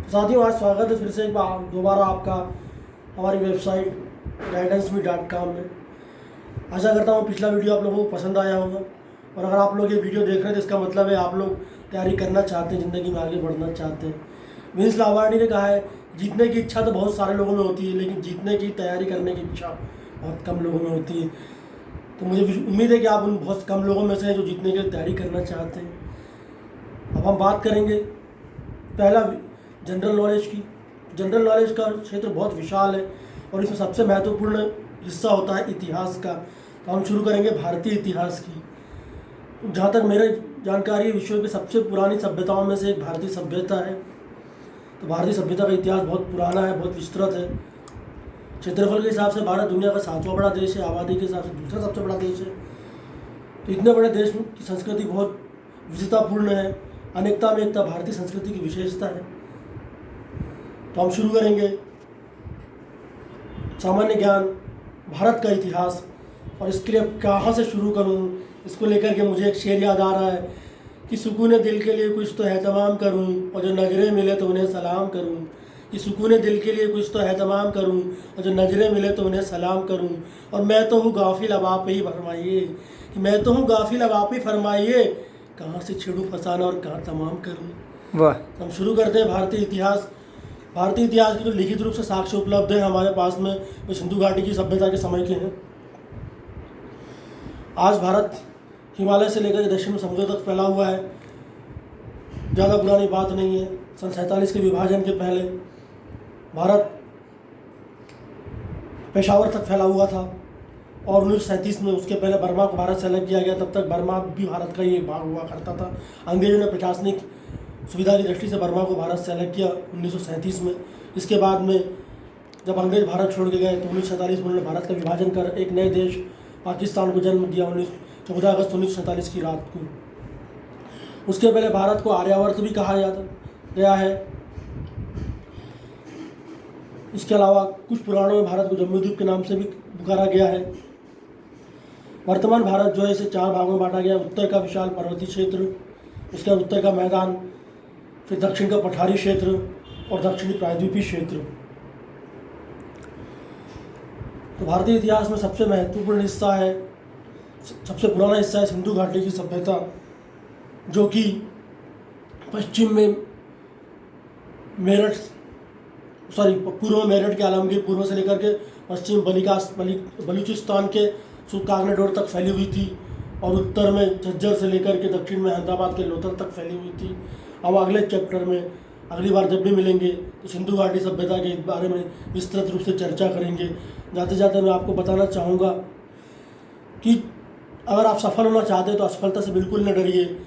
साथियों, आज स्वागत है फिर से एक बार दोबारा आपका हमारी वेबसाइट guidanceme.com में। आशा करता हूँ पिछला वीडियो आप लोगों को पसंद आया होगा, और अगर आप लोग ये वीडियो देख रहे हैं तो इसका मतलब है आप लोग तैयारी करना चाहते हैं, ज़िंदगी में आगे बढ़ना चाहते हैं। विंस लावार्डी ने कहा है, जीतने की इच्छा तो बहुत सारे लोगों में होती है, लेकिन जीतने की तैयारी करने की इच्छा बहुत कम लोगों में होती है। तो मुझे उम्मीद है कि आप उन बहुत कम लोगों में से हैं जो जीतने की तैयारी करना चाहते हैं। अब हम बात करेंगे पहला जनरल नॉलेज की। जनरल नॉलेज का क्षेत्र बहुत विशाल है और इसमें सबसे महत्वपूर्ण हिस्सा होता है इतिहास का। तो हम शुरू करेंगे भारतीय इतिहास की। जहाँ तक मेरे जानकारी विश्व की सबसे पुरानी सभ्यताओं में से एक भारतीय सभ्यता है। तो भारतीय सभ्यता का इतिहास बहुत पुराना है, बहुत विस्तृत है। क्षेत्रफल के हिसाब से भारत दुनिया का 7वां बड़ा देश है, आबादी के हिसाब से दूसरा सबसे बड़ा देश है। तो इतने बड़े देश की संस्कृति बहुत विविधतापूर्ण है। अनेकता में एकता भारतीय संस्कृति की विशेषता है। तो हम शुरू करेंगे सामान्य ज्ञान, भारत का इतिहास। और इसके लिए कहाँ से शुरू करूँ, इसको लेकर के मुझे एक शेर याद आ रहा है कि सुकून दिल के लिए कुछ तो एहतमाम करूँ, और जो नजरें मिले तो उन्हें सलाम करूँ। कि सुकून दिल के लिए कुछ तो एहतमाम करूँ, और जो नजरें मिले तो उन्हें सलाम करूँ। और मैं तो हूँ गाफिल, अब आप ही फरमाइए कि मैं तो हूँ गाफिल, अब आप ही फरमाइए, कहाँ से छिड़ूँ फसाना और कहाँ तमाम करूँ। वाह। तो हम शुरू करते हैं भारतीय इतिहास। भारतीय इतिहास के जो लिखित रूप से साक्ष्य उपलब्ध है हमारे पास में, वो सिंधु घाटी की सभ्यता के समय के हैं। आज भारत हिमालय से लेकर दक्षिण समुद्र तक फैला हुआ है। ज़्यादा पुरानी बात नहीं है। सन 47 के विभाजन के पहले भारत पेशावर तक फैला हुआ था, और 1937 में उसके पहले बर्मा को भारत से अलग किया गया। तब तक बर्मा भी भारत का ही एक भाग हुआ करता था। अंग्रेजों ने प्रशासनिक सुविधा की दृष्टि से बर्मा को भारत से अलग किया 1937 में। इसके बाद में जब अंग्रेज भारत छोड़ के गए तो 1947 में उन्होंने भारत का विभाजन कर एक नए देश पाकिस्तान को जन्म दिया 14 अगस्त 1947 की रात को। उसके पहले भारत को आर्यावर्त भी कहा जाता गया है। इसके अलावा कुछ पुराणों में भारत को जम्बूद्वीप के नाम से भी पुकारा गया है। वर्तमान भारत जो है इसे 4 भागों में बांटा गया। उत्तर का विशाल पर्वतीय क्षेत्र, उसके उत्तर का मैदान, फिर दक्षिण का पठारी क्षेत्र और दक्षिणी प्रायद्वीपीय क्षेत्र। तो भारतीय इतिहास में सबसे महत्वपूर्ण हिस्सा है, सबसे पुराना हिस्सा है सिंधु घाटी की सभ्यता, जो कि पश्चिम में पूर्व में मेरठ के आलमगीर पूर्व से लेकर के पश्चिम बलूचिस्तान के कागनाडोर तक फैली हुई थी, और उत्तर में झज्जर से लेकर के दक्षिण में हैदराबाद के लोथल तक फैली हुई थी। अब अगले चैप्टर में अगली बार जब भी मिलेंगे तो सिंधु घाटी सभ्यता के बारे में विस्तृत रूप से चर्चा करेंगे। जाते जाते मैं आपको बताना चाहूँगा कि अगर आप सफल होना चाहते हैं तो असफलता से बिल्कुल न डरिए,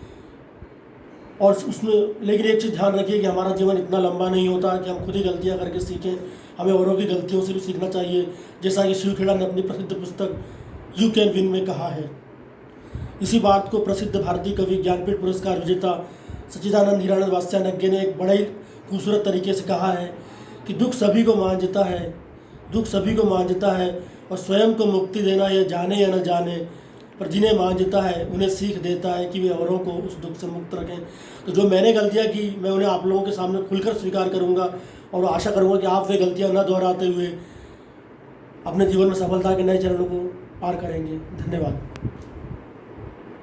और उसमें लेकिन एक चीज़ ध्यान रखिए कि हमारा जीवन इतना लंबा नहीं होता कि हम खुद ही गलतियाँ करके सीखें। हमें औरों की गलतियों से भी सीखना चाहिए, जैसा कि शिव खेड़ा ने अपनी प्रसिद्ध पुस्तक यू कैन विन में कहा है। इसी बात को प्रसिद्ध भारतीय कवि ज्ञानपीठ पुरस्कार विजेता सच्चिदानंद हिरानंद वात्स्यायनज्ञ ने एक बड़े ही खूबसूरत तरीके से कहा है कि दुख सभी को मांझता है, दुख सभी को मांझता है, और स्वयं को मुक्ति देना यह जाने या न जाने, पर जिन्हें मांझता है उन्हें सीख देता है कि वे औरों को उस दुख से मुक्त रखें। तो जो मैंने गलतियाँ की मैं उन्हें आप लोगों के सामने खुलकर स्वीकार करूँगा, और आशा करूँगा कि आप वे गलतियाँ न दोहराते हुए अपने जीवन में सफलता के नए चरणों को पार करेंगे। धन्यवाद।